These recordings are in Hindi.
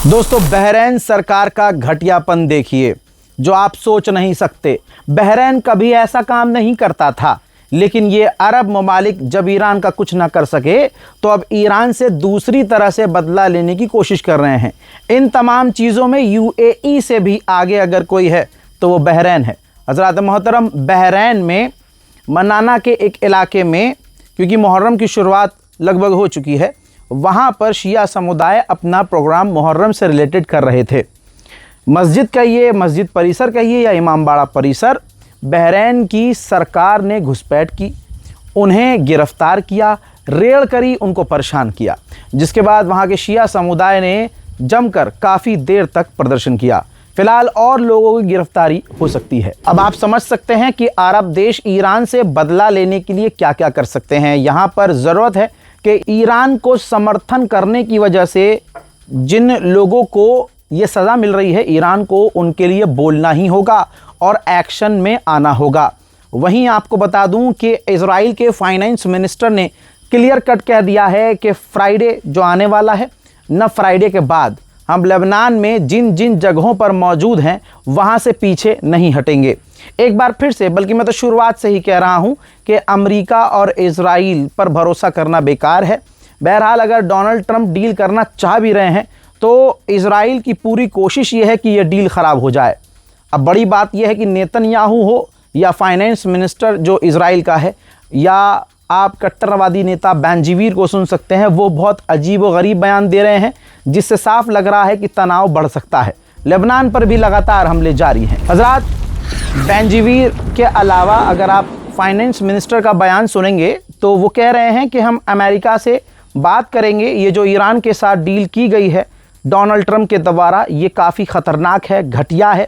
दोस्तों, बहरीन सरकार का घटियापन देखिए, जो आप सोच नहीं सकते। बहरीन कभी ऐसा काम नहीं करता था, लेकिन ये अरब ममालिक जब ईरान का कुछ ना कर सके तो अब ईरान से दूसरी तरह से बदला लेने की कोशिश कर रहे हैं। इन तमाम चीज़ों में यूएई से भी आगे अगर कोई है तो वो बहरीन है। हज़रात मोहतरम, बहरीन में मनाना के एक इलाके में, क्योंकि मुहर्रम की शुरुआत लगभग हो चुकी है, वहाँ पर शिया समुदाय अपना प्रोग्राम मुहर्रम से रिलेटेड कर रहे थे। मस्जिद कहिए, मस्जिद परिसर कहिए या इमामबाड़ा परिसर, बहरीन की सरकार ने घुसपैठ की, उन्हें गिरफ्तार किया, रेड करी, उनको परेशान किया, जिसके बाद वहाँ के शिया समुदाय ने जमकर काफ़ी देर तक प्रदर्शन किया। फिलहाल और लोगों की गिरफ्तारी हो सकती है। अब आप समझ सकते हैं कि अरब देश ईरान से बदला लेने के लिए क्या क्या कर सकते हैं। यहाँ पर ज़रूरत है कि ईरान को समर्थन करने की वजह से जिन लोगों को ये सज़ा मिल रही है, ईरान को उनके लिए बोलना ही होगा और एक्शन में आना होगा। वहीं आपको बता दूं कि इजराइल के फाइनेंस मिनिस्टर ने क्लियर कट कह दिया है कि फ्राइडे जो आने वाला है, न फ्राइडे के बाद हम लेबनान में जिन जिन जगहों पर मौजूद हैं वहाँ से पीछे नहीं हटेंगे। एक बार फिर से, बल्कि मैं तो शुरुआत से ही कह रहा हूँ कि अमेरिका और इजराइल पर भरोसा करना बेकार है। बहरहाल अगर डोनाल्ड ट्रंप डील करना चाह भी रहे हैं तो इजराइल की पूरी कोशिश ये है कि यह डील ख़राब हो जाए। अब बड़ी बात यह है कि नेतन्याहू हो या फाइनेंस मिनिस्टर जो इजराइल का है, या आप कट्टरवादी नेता बेंजीवीर को सुन सकते हैं, वो बहुत अजीब व गरीब बयान दे रहे हैं, जिससे साफ लग रहा है कि तनाव बढ़ सकता है। लेबनान पर भी लगातार हमले जारी हैं। हज़रात, बेंजीवीर के अलावा अगर आप फाइनेंस मिनिस्टर का बयान सुनेंगे तो वो कह रहे हैं कि हम अमेरिका से बात करेंगे। ये जो ईरान के साथ डील की गई है डोनाल्ड ट्रंप के द्वारा, ये काफ़ी ख़तरनाक है, घटिया है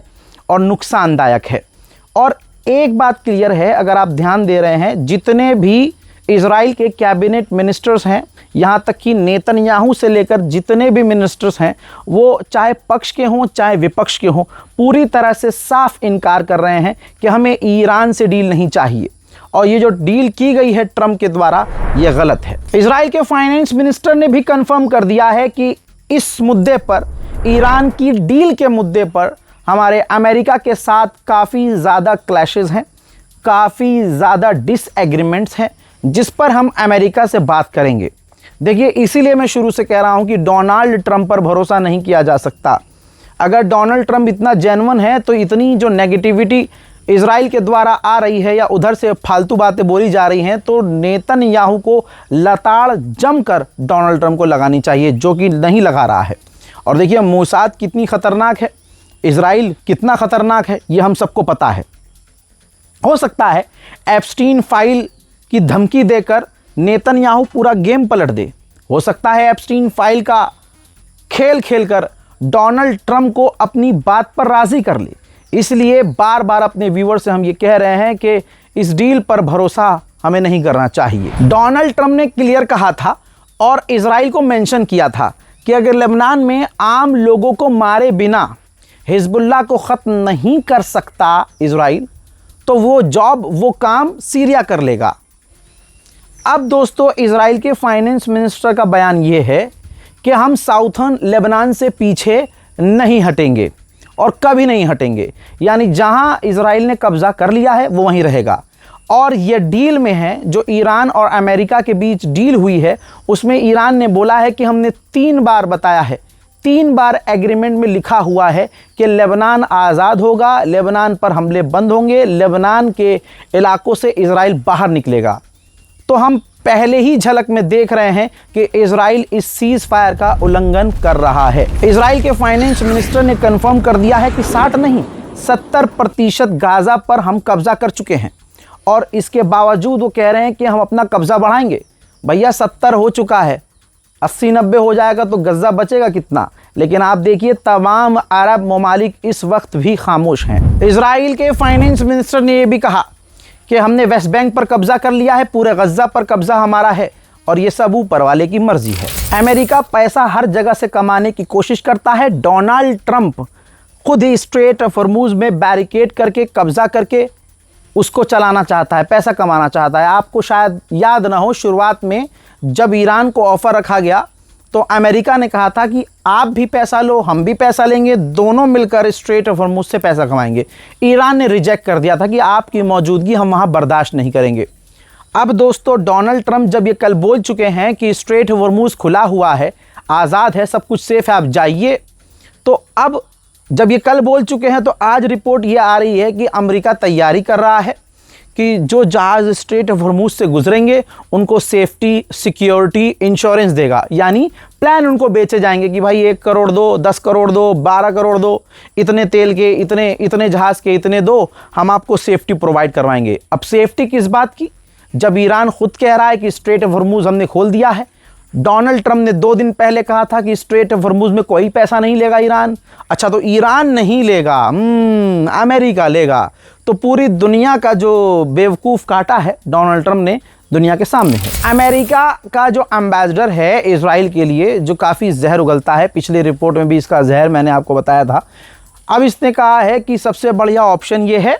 और नुकसानदायक है। और एक बात क्लियर है, अगर आप ध्यान दे रहे हैं, जितने भी इजराइल के कैबिनेट मिनिस्टर्स हैं, यहाँ तक कि नेतन्याहू से लेकर जितने भी मिनिस्टर्स हैं, वो चाहे पक्ष के हों चाहे विपक्ष के हों, पूरी तरह से साफ इनकार कर रहे हैं कि हमें ईरान से डील नहीं चाहिए और ये जो डील की गई है ट्रंप के द्वारा, ये गलत है। इजराइल के फाइनेंस मिनिस्टर ने भी कंफर्म कर दिया है कि इस मुद्दे पर, ईरान की डील के मुद्दे पर, हमारे अमेरिका के साथ काफ़ी ज़्यादा क्लैशेस हैं, काफ़ी ज़्यादा डिसएग्रीमेंट्स हैं, जिस पर हम अमेरिका से बात करेंगे। देखिए, इसीलिए मैं शुरू से कह रहा हूं कि डोनाल्ड ट्रंप पर भरोसा नहीं किया जा सकता। अगर डोनाल्ड ट्रंप इतना जेन्युइन है तो इतनी जो नेगेटिविटी इजराइल के द्वारा आ रही है या उधर से फालतू बातें बोली जा रही हैं, तो नेतन्याहू को लताड़ जमकर डोनाल्ड ट्रंप को लगानी चाहिए, जो कि नहीं लगा रहा है। और देखिए, मोसाद कितनी ख़तरनाक है, इजराइल कितना ख़तरनाक है, ये हम सबको पता है। हो सकता है एप्स्टीन फाइल की धमकी देकर नेतन्याहू पूरा गेम पलट दे। हो सकता है एप्स्टीन फाइल का खेल खेलकर डोनाल्ड ट्रंप को अपनी बात पर राज़ी कर ले। इसलिए बार बार अपने व्यूअर से हम ये कह रहे हैं कि इस डील पर भरोसा हमें नहीं करना चाहिए। डोनाल्ड ट्रंप ने क्लियर कहा था और इजराइल को मेंशन किया था कि अगर लेबनान में आम लोगों को मारे बिना हिजबुल्लाह को ख़त्म नहीं कर सकता इजराइल, तो वो जॉब, वो काम सीरिया कर लेगा। अब दोस्तों, इजराइल के फाइनेंस मिनिस्टर का बयान ये है कि हम साउथर्न लेबनान से पीछे नहीं हटेंगे और कभी नहीं हटेंगे। यानी जहां इजराइल ने कब्ज़ा कर लिया है वो वहीं रहेगा। और ये डील में है, जो ईरान और अमेरिका के बीच डील हुई है, उसमें ईरान ने बोला है कि हमने 3 बार बताया है, 3 बार एग्रीमेंट में लिखा हुआ है कि लेबनान आज़ाद होगा, लेबनान पर हमले बंद होंगे, लेबनान के इलाकों से इजराइल बाहर निकलेगा। तो हम पहले ही झलक में देख रहे हैं कि इजराइल इस सीज़ फायर का उल्लंघन कर रहा है। इजराइल के फाइनेंस मिनिस्टर ने कंफर्म कर दिया है कि 60 नहीं 70% गाज़ा पर हम कब्ज़ा कर चुके हैं, और इसके बावजूद वो कह रहे हैं कि हम अपना कब्ज़ा बढ़ाएंगे। भैया, 70 हो चुका है, 80-90 हो जाएगा तो गज़ा बचेगा कितना? लेकिन आप देखिए, तमाम अरब ममालिक इस वक्त भी खामोश हैं। इजराइल के फाइनेंस मिनिस्टर ने यह भी कहा कि हमने वेस्ट बैंक पर कब्ज़ा कर लिया है, पूरे गज़ा पर कब्ज़ा हमारा है, और ये सब ऊपर वाले की मर्जी है। अमेरिका पैसा हर जगह से कमाने की कोशिश करता है। डोनाल्ड ट्रंप खुद ही स्ट्रेट ऑफ हॉर्मुज़ में बैरिकेड करके, कब्ज़ा करके उसको चलाना चाहता है, पैसा कमाना चाहता है। आपको शायद याद ना हो, शुरुआत में जब ईरान को ऑफ़र रखा गया तो अमेरिका ने कहा था कि आप भी पैसा लो, हम भी पैसा लेंगे, दोनों मिलकर स्ट्रेट ऑफ हॉर्मुज से पैसा कमाएंगे। ईरान ने रिजेक्ट कर दिया था कि आपकी मौजूदगी हम वहाँ बर्दाश्त नहीं करेंगे। अब दोस्तों डोनाल्ड ट्रंप जब ये कल बोल चुके हैं कि स्ट्रेट ऑफ हॉर्मुज खुला हुआ है, आज़ाद है, सब कुछ सेफ है, आप जाइए, तो अब जब ये कल बोल चुके हैं तो आज रिपोर्ट ये आ रही है कि अमेरिका तैयारी कर रहा है कि जो जहाज़ स्ट्रेट ऑफ हॉर्मुज से गुजरेंगे उनको सेफ्टी, सिक्योरिटी, इंश्योरेंस देगा। यानी प्लान उनको बेचे जाएंगे कि भाई 1 करोड़ दो, 10 करोड़ दो, 12 करोड़ दो, इतने तेल के, इतने जहाज़ के इतने दो, हम आपको सेफ्टी प्रोवाइड करवाएंगे। अब सेफ्टी किस बात की, जब ईरान खुद कह रहा है कि स्ट्रेट ऑफ हॉर्मुज हमने खोल दिया है। डोनाल्ड ट्रंप ने 2 दिन पहले कहा था कि स्ट्रेट ऑफ हॉर्मुज में कोई पैसा नहीं लेगा ईरान। अच्छा, तो ईरान नहीं लेगा, अमेरिका लेगा, तो पूरी दुनिया का जो बेवकूफ़ काटा है डोनाल्ड ट्रंप ने दुनिया के सामने है। अमेरिका का जो एम्बेसडर है इजराइल के लिए, जो काफ़ी जहर उगलता है, पिछली रिपोर्ट में भी इसका जहर मैंने आपको बताया था। अब इसने कहा है कि सबसे बढ़िया ऑप्शन ये है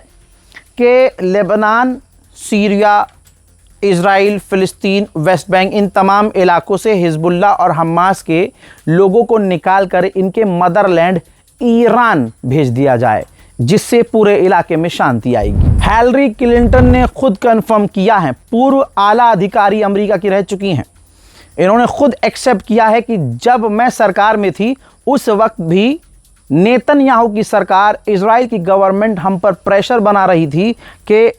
कि लेबनान, सीरिया, इजराइल, फ़िलिस्तीन, वेस्ट बैंक, इन तमाम इलाकों से हिजबुल्लाह और हमास के लोगों को निकाल कर इनके मदरलैंड ईरान भेज दिया जाए, जिससे पूरे इलाके में शांति आएगी। हिलरी क्लिंटन ने खुद कंफर्म किया है, पूर्व आला अधिकारी अमेरिका की रह चुकी हैं, इन्होंने खुद एक्सेप्ट किया है कि जब मैं सरकार में थी उस वक्त भी नेतन्याहू की सरकार, इजराइल की गवर्नमेंट हम पर प्रेशर बना रही थी कि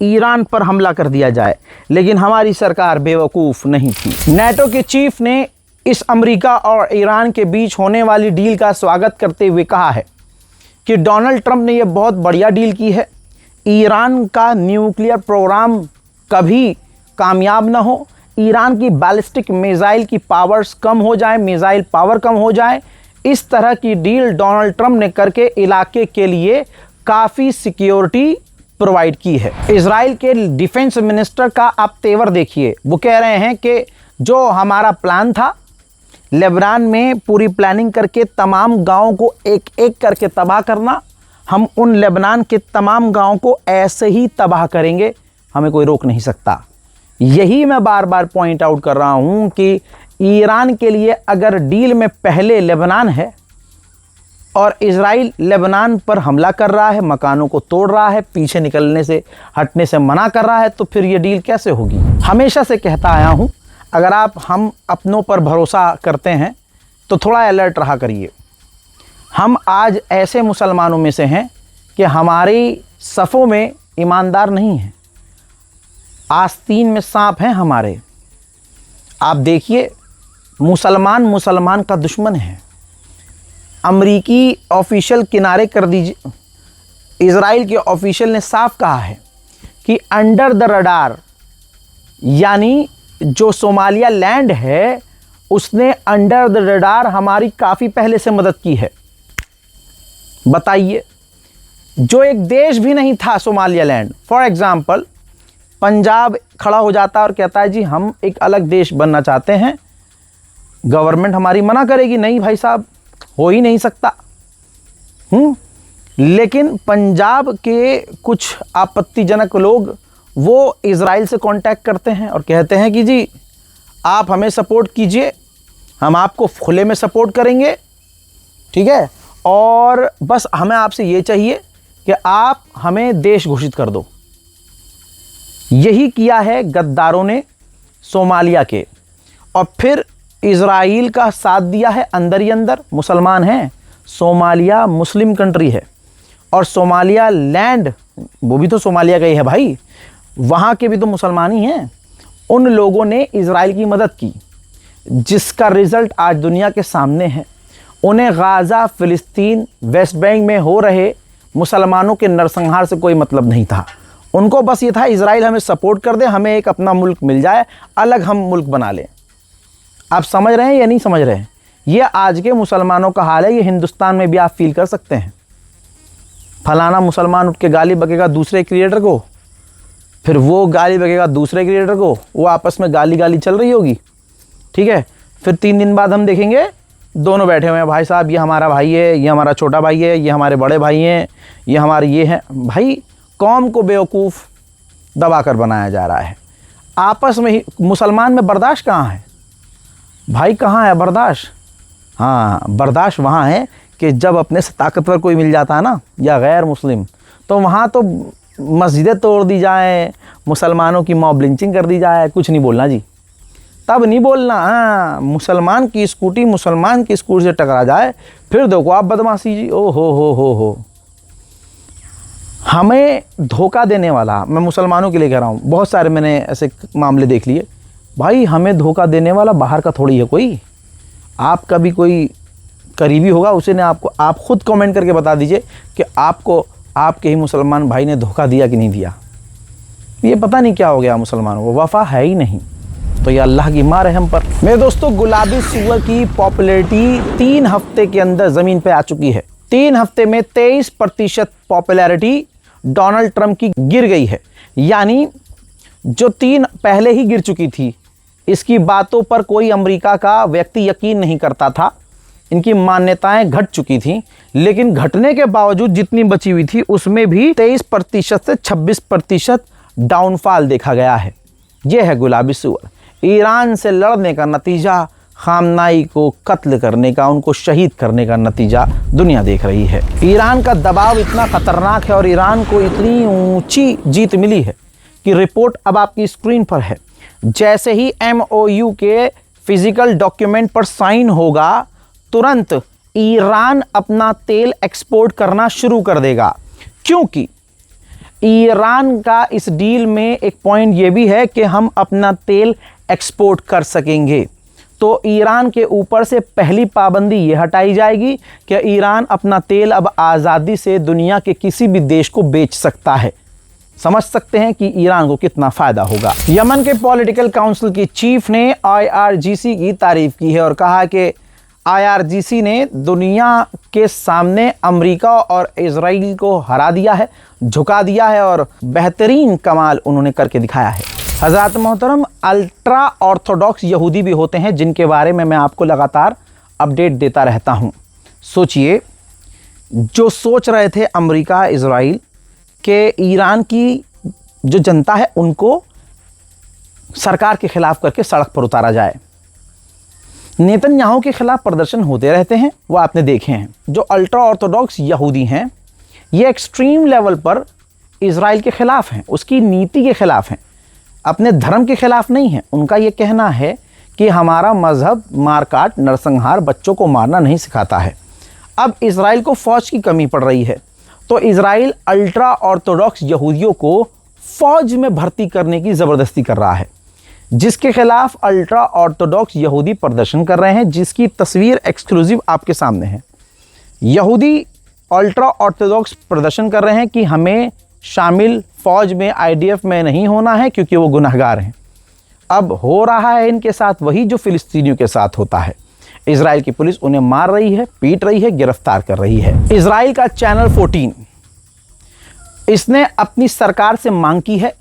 ईरान पर हमला कर दिया जाए, लेकिन हमारी सरकार बेवकूफ़ नहीं थी। नेटो के चीफ ने इस अमेरिका और ईरान के बीच होने वाली डील का स्वागत करते हुए कहा है कि डोनाल्ड ट्रंप ने यह बहुत बढ़िया डील की है। ईरान का न्यूक्लियर प्रोग्राम कभी कामयाब ना हो, ईरान की बैलिस्टिक मिसाइल की पावर्स कम हो जाए, मिसाइल पावर कम हो जाए, इस तरह की डील डोनाल्ड ट्रंप ने करके इलाके के लिए काफ़ी सिक्योरिटी प्रोवाइड की है। इजराइल के डिफेंस मिनिस्टर का आप तेवर देखिए, वो कह रहे हैं कि जो हमारा प्लान था लेबनान में पूरी प्लानिंग करके तमाम गांवों को एक एक करके तबाह करना, हम उन लेबनान के तमाम गांवों को ऐसे ही तबाह करेंगे, हमें कोई रोक नहीं सकता। यही मैं बार बार पॉइंट आउट कर रहा हूं कि ईरान के लिए अगर डील में पहले लेबनान है और इजराइल लेबनान पर हमला कर रहा है, मकानों को तोड़ रहा है, पीछे निकलने से, हटने से मना कर रहा है, तो फिर ये डील कैसे होगी। हमेशा से कहता आया हूं, अगर हम अपनों पर भरोसा करते हैं तो थोड़ा अलर्ट रहा करिए। हम आज ऐसे मुसलमानों में से हैं कि हमारी सफ़ों में ईमानदार नहीं हैं, आस्तीन में सांप हैं हमारे। आप देखिए, मुसलमान का दुश्मन है। अमरीकी ऑफिशियल किनारे कर दीजिए, इजराइल के ऑफिशियल ने साफ कहा है कि अंडर द रडार, यानी जो सोमालिया लैंड है उसने अंडर द रडार हमारी काफ़ी पहले से मदद की है। बताइए, जो एक देश भी नहीं था Somalia land, for example Punjab खड़ा हो जाता और कहता है जी हम एक अलग देश बनना चाहते हैं, गवर्नमेंट हमारी मना करेगी, नहीं भाई साहब हो ही नहीं सकता। लेकिन पंजाब के कुछ आपत्तिजनक लोग वो इजराइल से कांटेक्ट करते हैं और कहते हैं कि जी आप हमें सपोर्ट कीजिए, हम आपको खुले में सपोर्ट करेंगे, ठीक है, और बस हमें आपसे ये चाहिए कि आप हमें देश घोषित कर दो। यही किया है गद्दारों ने सोमालिया के, और फिर इजराइल का साथ दिया है अंदर ही अंदर। मुसलमान हैं, सोमालिया मुस्लिम कंट्री है, और सोमालिया लैंड वो भी तो सोमालिया का ही है भाई, वहाँ के भी तो मुसलमान ही हैं। उन लोगों ने इजराइल की मदद की, जिसका रिज़ल्ट आज दुनिया के सामने है। उन्हें गाज़ा, फ़िलिस्तीन, वेस्ट बैंक में हो रहे मुसलमानों के नरसंहार से कोई मतलब नहीं था। उनको बस ये था इजराइल हमें सपोर्ट कर दे, हमें एक अपना मुल्क मिल जाए, अलग हम मुल्क बना लें। आप समझ रहे हैं या नहीं समझ रहे हैं? ये आज के मुसलमानों का हाल है। ये हिंदुस्तान में भी आप फील कर सकते हैं। फलाना मुसलमान उठ के गाली बकेगा दूसरे क्रिएटर को, फिर वो गाली बकेगा दूसरे क्रिएटर को, वो आपस में गाली चल रही होगी, ठीक है। फिर 3 दिन बाद हम देखेंगे दोनों बैठे हुए हैं, भाई साहब ये हमारा भाई है, ये हमारा छोटा भाई है, ये हमारे बड़े भाई हैं, ये हमारे ये हैं। भाई कौम को बेवकूफ़ दबा कर बनाया जा रहा है। आपस में ही मुसलमान में बर्दाश्त कहाँ है? भाई कहाँ है बर्दाश्त? हाँ, बर्दाश्त वहाँ है कि जब अपने से ताकतवर कोई मिल जाता है ना, या गैर मुस्लिम, तो वहाँ तो मस्जिदें तोड़ दी जाए, मुसलमानों की मॉब लिंचिंग कर दी जाए, कुछ नहीं बोलना जी, तब नहीं बोलना। हाँ, मुसलमान की स्कूटी मुसलमान की स्कूटी से टकरा जाए, फिर देखो आप बदमाशी जी। ओ हो। हमें धोखा देने वाला, मैं मुसलमानों के लिए कह रहा हूँ, बहुत सारे मैंने ऐसे मामले देख लिए। भाई हमें धोखा देने वाला बाहर का थोड़ी है कोई, आपका भी कोई करीबी होगा, उसे ने आपको, आप खुद कमेंट करके बता दीजिए कि आपको आपके ही मुसलमान भाई ने धोखा दिया कि नहीं दिया। ये पता नहीं क्या हो गया मुसलमानों को, वफा है ही नहीं, तो ये अल्लाह की मार है हम पर। मेरे दोस्तों, गुलाबी सुअर की पॉपुलैरिटी 3 हफ्ते के अंदर ज़मीन पे आ चुकी है। 3 हफ्ते में 23% पॉपुलैरिटी डोनाल्ड ट्रंप की गिर गई है, यानी जो 3 पहले ही गिर चुकी थी, इसकी बातों पर कोई अमेरिका का व्यक्ति यकीन नहीं करता था, इनकी मान्यताएं घट चुकी थी। लेकिन घटने के बावजूद जितनी बची हुई थी उसमें भी 23% से 26% डाउनफॉल देखा गया है। यह है गुलाबी सुअर। ईरान से लड़ने का नतीजा, खामनाई को कत्ल करने का, उनको शहीद करने का नतीजा दुनिया देख रही है। ईरान का दबाव इतना खतरनाक है और ईरान को इतनी ऊंची जीत मिली है कि रिपोर्ट अब आपकी स्क्रीन पर है। जैसे ही MOU के फिजिकल डॉक्यूमेंट पर साइन होगा, तुरंत ईरान अपना तेल एक्सपोर्ट करना शुरू कर देगा, क्योंकि ईरान का इस डील में एक पॉइंट ये भी है कि हम अपना तेल एक्सपोर्ट कर सकेंगे। तो ईरान के ऊपर से पहली पाबंदी ये हटाई जाएगी कि ईरान अपना तेल अब आज़ादी से दुनिया के किसी भी देश को बेच सकता है। समझ सकते हैं कि ईरान को कितना फ़ायदा होगा। यमन के पॉलिटिकल काउंसिल की चीफ ने IRGC की तारीफ की है और कहा कि IRGC ने दुनिया के सामने अमेरिका और इजराइल को हरा दिया है, झुका दिया है और बेहतरीन कमाल उन्होंने करके दिखाया है। हज़रात मोहतरम, अल्ट्रा ऑर्थोडॉक्स यहूदी भी होते हैं जिनके बारे में मैं आपको लगातार अपडेट देता रहता हूं। सोचिए, जो सोच रहे थे अमेरिका इजराइल के ईरान की जो जनता है उनको सरकार के खिलाफ करके सड़क पर उतारा जाए, नेतन्याहू के खिलाफ प्रदर्शन होते रहते हैं, वो आपने देखे हैं। जो अल्ट्रा ऑर्थोडॉक्स यहूदी हैं, ये एक्सट्रीम लेवल पर इजराइल के खिलाफ हैं, उसकी नीति के खिलाफ हैं, अपने धर्म के खिलाफ नहीं है। उनका ये कहना है कि हमारा मजहब मारकाट, नरसंहार, बच्चों को मारना नहीं सिखाता है। अब इजराइल को फ़ौज की कमी पड़ रही है, तो इजराइल अल्ट्रा ऑर्थोडॉक्स यहूदियों को फ़ौज में भर्ती करने की ज़बरदस्ती कर रहा है, जिसके खिलाफ अल्ट्रा ऑर्थोडॉक्स यहूदी प्रदर्शन कर रहे हैं, जिसकी तस्वीर एक्सक्लूसिव आपके सामने है। यहूदी अल्ट्रा ऑर्थोडॉक्स प्रदर्शन कर रहे हैं कि हमें शामिल फ़ौज में, IDF में नहीं होना है क्योंकि वो गुनहगार हैं। अब हो रहा है इनके साथ वही जो फ़िलिस्तीनियों के साथ होता है। इजराइल की पुलिस उन्हें मार रही है, पीट रही है, गिरफ्तार कर रही है। इजराइल का चैनल 14 इसने अपनी सरकार से मांग की है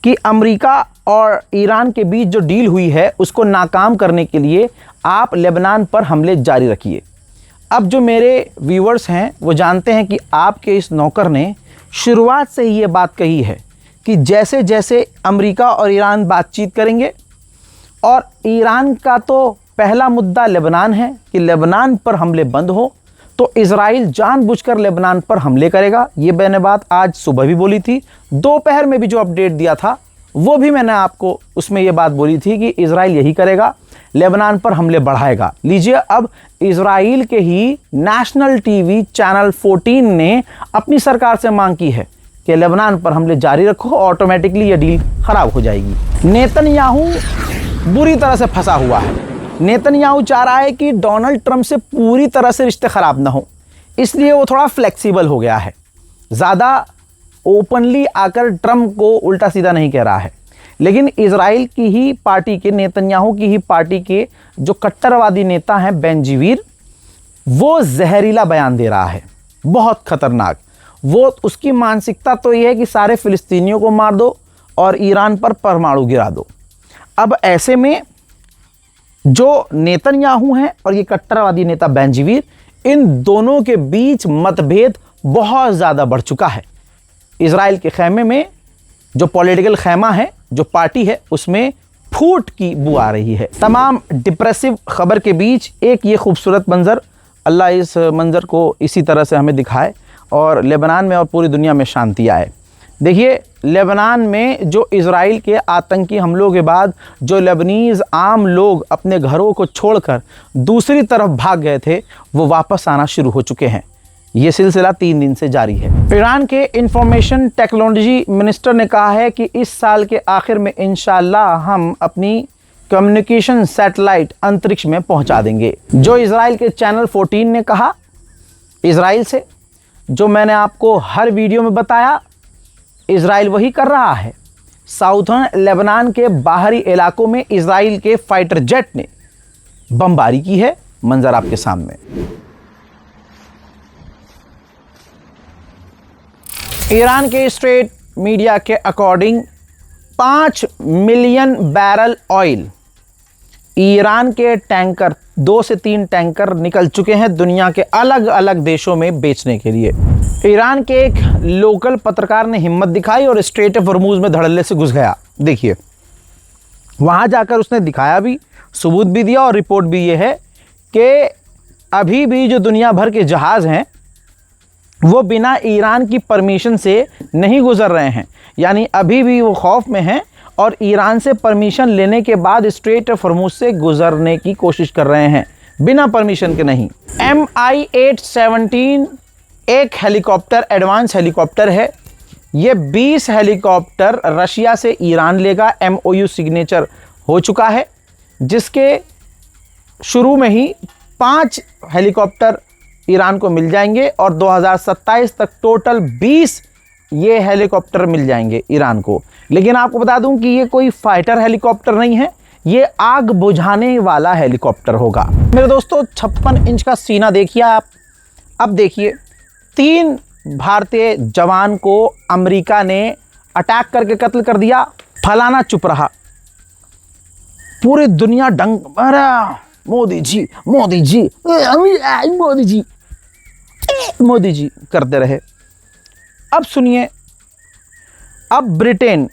कि अमेरिका और ईरान के बीच जो डील हुई है उसको नाकाम करने के लिए आप लेबनान पर हमले जारी रखिए। अब जो मेरे व्यूअर्स हैं वो जानते हैं कि आपके इस नौकर ने शुरुआत से ही ये बात कही है कि जैसे जैसे अमेरिका और ईरान बातचीत करेंगे, और ईरान का तो पहला मुद्दा लेबनान है कि लेबनान पर हमले बंद हो, तो इजराइल जानबूझकर लेबनान पर हमले करेगा। ये मैंने बात आज सुबह भी बोली थी, दोपहर में भी जो अपडेट दिया था वो भी मैंने आपको उसमें ये बात बोली थी कि इजराइल यही करेगा, लेबनान पर हमले बढ़ाएगा। लीजिए, अब इजराइल के ही नेशनल टीवी चैनल 14 ने अपनी सरकार से मांग की है कि लेबनान पर हमले जारी रखो, ऑटोमेटिकली ये डील खराब हो जाएगी। नेतन्याहू बुरी तरह से फंसा हुआ है। नेतन्याहू चाह रहा है कि डोनाल्ड ट्रंप से पूरी तरह से रिश्ते ख़राब ना हो, इसलिए वो थोड़ा फ्लेक्सिबल हो गया है, ज़्यादा ओपनली आकर ट्रंप को उल्टा सीधा नहीं कह रहा है। लेकिन इजराइल की ही पार्टी के, नेतन्याहू की ही पार्टी के जो कट्टरवादी नेता हैं बेंजीवीर, वो जहरीला बयान दे रहा है, बहुत खतरनाक। वो उसकी मानसिकता तो ये है कि सारे फ़िलिस्तीनियों को मार दो और ईरान पर परमाणु गिरा दो। अब ऐसे में जो नेतन्याहू हैं और ये कट्टरवादी नेता बेंजीवीर, इन दोनों के बीच मतभेद बहुत ज़्यादा बढ़ चुका है। इजराइल के खैमे में जो पॉलिटिकल खैमा है, जो पार्टी है, उसमें फूट की बू आ रही है। तमाम डिप्रेसिव खबर के बीच एक ये खूबसूरत मंजर, अल्लाह इस मंजर को इसी तरह से हमें दिखाए और लेबनान में और पूरी दुनिया में शांति आए। देखिए, लेबनान में जो इज़राइल के आतंकी हमलों के बाद जो लेबनीज़ आम लोग अपने घरों को छोड़कर दूसरी तरफ भाग गए थे, वो वापस आना शुरू हो चुके हैं। ये सिलसिला 3 दिन से जारी है। ईरान के इंफॉर्मेशन टेक्नोलॉजी मिनिस्टर ने कहा है कि इस साल के आखिर में इंशाअल्लाह हम अपनी कम्युनिकेशन सैटेलाइट अंतरिक्ष में पहुंचा देंगे। जो इज़राइल के चैनल 14 ने कहा, इज़राइल से जो मैंने आपको हर वीडियो में बताया, इज़राइल वही कर रहा है। साउथर्न लेबनान के बाहरी इलाकों में इज़राइल के फाइटर जेट ने बमबारी की है। मंजर आपके सामने। ईरान के स्टेट मीडिया के according 5 million barrel oil, Iran के टैंकर 2 से 3 टैंकर निकल चुके हैं दुनिया के अलग अलग देशों में बेचने के लिए। ईरान के एक लोकल पत्रकार ने हिम्मत दिखाई और स्ट्रेट ऑफ हॉर्मुज़ में धड़ल्ले से घुस गया। देखिए, वहाँ जाकर उसने दिखाया भी, सबूत भी दिया और रिपोर्ट भी ये है कि अभी भी जो दुनिया भर के जहाज़ हैं वो बिना ईरान की परमिशन से नहीं गुजर रहे हैं, यानी अभी भी वो खौफ में हैं और ईरान से परमिशन लेने के बाद स्ट्रेट ऑफ हॉर्मुज़ से गुजरने की कोशिश कर रहे हैं, बिना परमिशन के नहीं। Mi-817 एक हेलीकॉप्टर, एडवांस हेलीकॉप्टर है। ये 20 हेलीकॉप्टर रशिया से ईरान लेगा। MOU सिग्नेचर हो चुका है, जिसके शुरू में ही 5 हेलीकॉप्टर ईरान को मिल जाएंगे और 2027 तक टोटल 20 ये हेलीकॉप्टर मिल जाएंगे ईरान को। लेकिन आपको बता दूं कि ये कोई फाइटर हेलीकॉप्टर नहीं है, ये आग बुझाने वाला हेलीकॉप्टर होगा। मेरे दोस्तों, 56 इंच का सीना देखिए आप। अब देखिए, 3 भारतीय जवान को अमेरिका ने अटैक करके कत्ल कर दिया। फलाना चुप रहा, पूरी दुनिया डंग मारा, मोदी जी मोदी जी मोदी जी मोदी जी करते रहे। अब सुनिए, अब ब्रिटेन,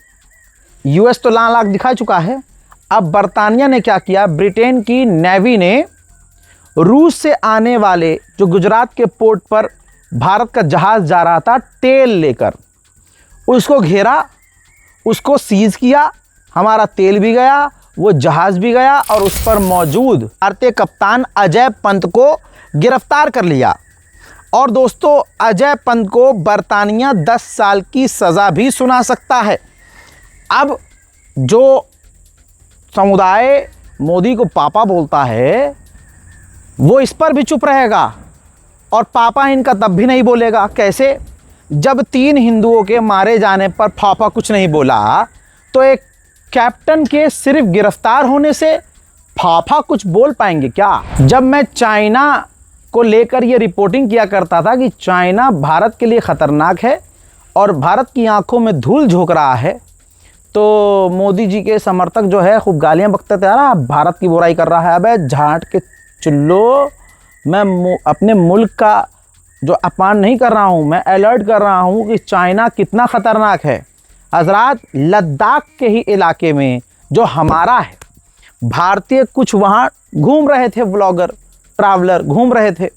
यूएस तो लाख दिखा चुका है, अब बर्तानिया ने क्या किया, ब्रिटेन की नेवी ने रूस से आने वाले जो गुजरात के पोर्ट पर भारत का जहाज़ जा रहा था तेल लेकर, उसको घेरा, उसको सीज किया। हमारा तेल भी गया, वो जहाज़ भी गया और उस पर मौजूद भारतीय कप्तान अजय पंत को गिरफ्तार कर लिया। और दोस्तों, अजय पंत को बर्तानिया 10 साल की सज़ा भी सुना सकता है। अब जो समुदाय मोदी को पापा बोलता है, वो इस पर भी चुप रहेगा और पापा इनका तब भी नहीं बोलेगा। कैसे? जब 3 हिंदुओं के मारे जाने पर पापा कुछ नहीं बोला, तो एक कैप्टन के सिर्फ गिरफ्तार होने से पापा कुछ बोल पाएंगे क्या? जब मैं चाइना को लेकर ये रिपोर्टिंग किया करता था कि चाइना भारत के लिए ख़तरनाक है और भारत की आंखों में धूल झोंक रहा है, तो मोदी जी के समर्थक जो है खूब गालियां बकते थे, यार भारत की बुराई कर रहा है। अबे झाट के चुल्लो, मैं अपने मुल्क का जो अपमान नहीं कर रहा हूँ, मैं अलर्ट कर रहा हूँ कि चाइना कितना ख़तरनाक है। हजरात, लद्दाख के ही इलाके में जो हमारा है, भारतीय कुछ वहाँ घूम रहे थे, व्लॉगर ट्रैवलर घूम रहे थे।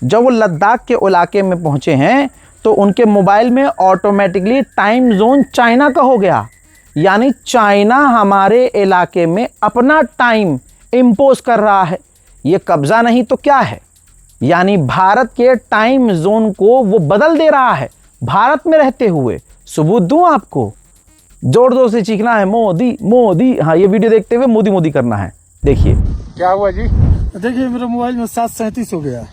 जब वो लद्दाख के इलाके में पहुँचे हैं तो उनके मोबाइल में ऑटोमेटिकली टाइम जोन चाइना का हो गया, यानी चाइना हमारे इलाके में अपना टाइम इम्पोज कर रहा है। ये कब्ज़ा नहीं तो क्या है, यानी भारत के टाइम जोन को वो बदल दे रहा है भारत में रहते हुए। सबूत दूं आपको, जोर जोर से चीखना है मोदी मोदी। हाँ, ये वीडियो देखते हुए मोदी मोदी करना है। देखिए क्या हुआ जी। देखिए, मेरे मोबाइल में 737 हो गया।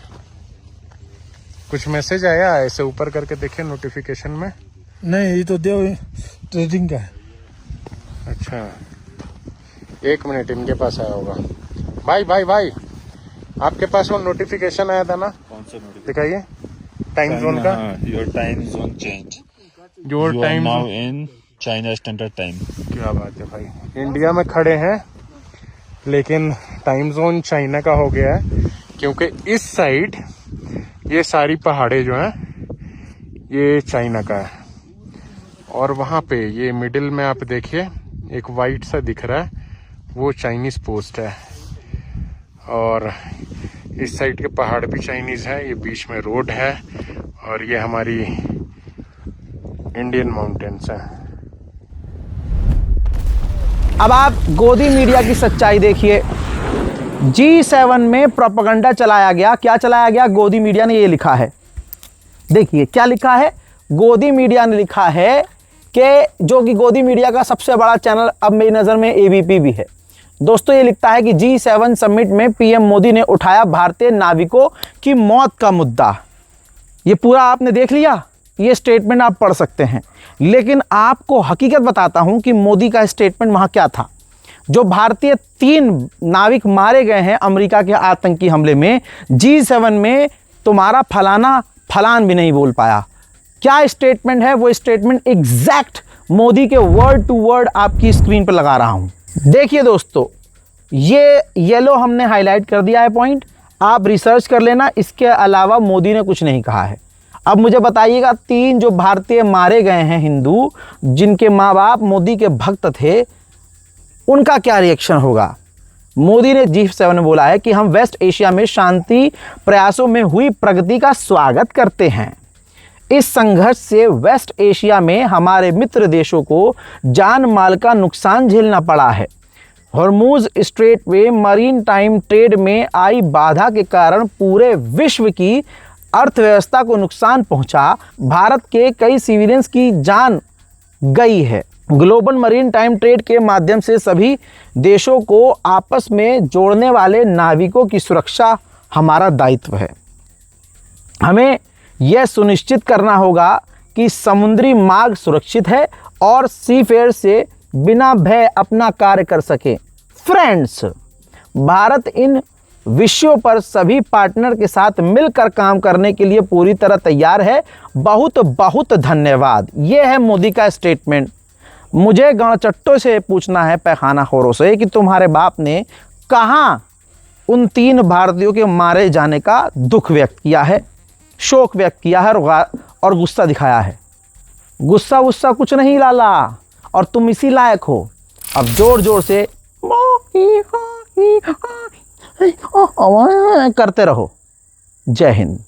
कुछ मैसेज आया ऐसे ऊपर करके देखे नोटिफिकेशन में? नहीं, ये तो देव ट्रेडिंग का है। अच्छा, 1 मिनट, इनके पास आया होगा। भाई भाई भाई, आपके पास वो नोटिफिकेशन आया था ना? कौन सा नोटिफिकेशन? दिखाइए, टाइम जोन का। Your time zone change, your time now in China standard time. क्या बात है भाई, इंडिया में खड़े हैं लेकिन टाइम जोन चाइना का हो गया है, क्योंकि इस साइड ये सारी पहाड़े जो हैं ये चाइना का है और वहाँ पे ये मिडिल में आप देखिए एक वाइट सा दिख रहा है, वो चाइनीज़ पोस्ट है। और इस साइड के पहाड़ भी चाइनीज़ है, ये बीच में रोड है और ये हमारी इंडियन माउंटेन्स हैं। अब आप गोदी मीडिया की सच्चाई देखिए। G7 में प्रोपेगेंडा चलाया गया। क्या चलाया गया? गोदी मीडिया ने ये लिखा है, देखिए क्या लिखा है। गोदी मीडिया ने लिखा है कि जो कि गोदी मीडिया का सबसे बड़ा चैनल अब मेरी नज़र में ABP भी है। दोस्तों ये लिखता है कि G7 समिट में PM मोदी ने उठाया भारतीय नाविकों की मौत का मुद्दा। ये पूरा आपने देख लिया, ये स्टेटमेंट आप पढ़ सकते हैं, लेकिन आपको हकीकत बताता हूं कि मोदी का स्टेटमेंट वहां क्या था। जो भारतीय 3 नाविक मारे गए हैं अमेरिका के आतंकी हमले में, G7 में तुम्हारा फलान भी नहीं बोल पाया। क्या स्टेटमेंट है? वो स्टेटमेंट एग्जैक्ट मोदी के वर्ड टू वर्ड आपकी स्क्रीन पर लगा रहा हूं। देखिए दोस्तों, ये येलो हमने हाईलाइट कर दिया है पॉइंट, आप रिसर्च कर लेना। इसके अलावा मोदी ने कुछ नहीं कहा है। अब मुझे बताइएगा, 3 जो भारतीय मारे गए हैं हिंदू, जिनके माँ बाप मोदी के भक्त थे, उनका क्या रिएक्शन होगा? मोदी ने G7 में बोला है कि हम वेस्ट एशिया में शांति प्रयासों में हुई प्रगति का स्वागत करते हैं। इस संघर्ष से वेस्ट एशिया में हमारे मित्र देशों को जान माल का नुकसान झेलना पड़ा है। हॉर्मुज स्ट्रेट में मरीन टाइम ट्रेड में आई बाधा के कारण पूरे विश्व की अर्थव्यवस्था को नुकसान पहुंचा। भारत के कई सिविलियंस की जान गई है। ग्लोबल मरीन टाइम ट्रेड के माध्यम से सभी देशों को आपस में जोड़ने वाले नाविकों की सुरक्षा हमारा दायित्व है। हमें यह सुनिश्चित करना होगा कि समुद्री मार्ग सुरक्षित है और सीफेयर से बिना भय अपना कार्य कर सके। फ्रेंड्स, भारत इन विषयों पर सभी पार्टनर के साथ मिलकर काम करने के लिए पूरी तरह तैयार है। बहुत बहुत धन्यवाद। यह है मोदी का स्टेटमेंट। मुझे गणचट्टों से पूछना है, पैखाना खोरों से, कि तुम्हारे बाप ने कहाँ उन 3 भारतीयों के मारे जाने का दुख व्यक्त किया है, शोक व्यक्त किया है और गुस्सा दिखाया है? गुस्सा कुछ नहीं लाला, और तुम इसी लायक हो। अब जोर जोर से करते रहो। जय हिंद।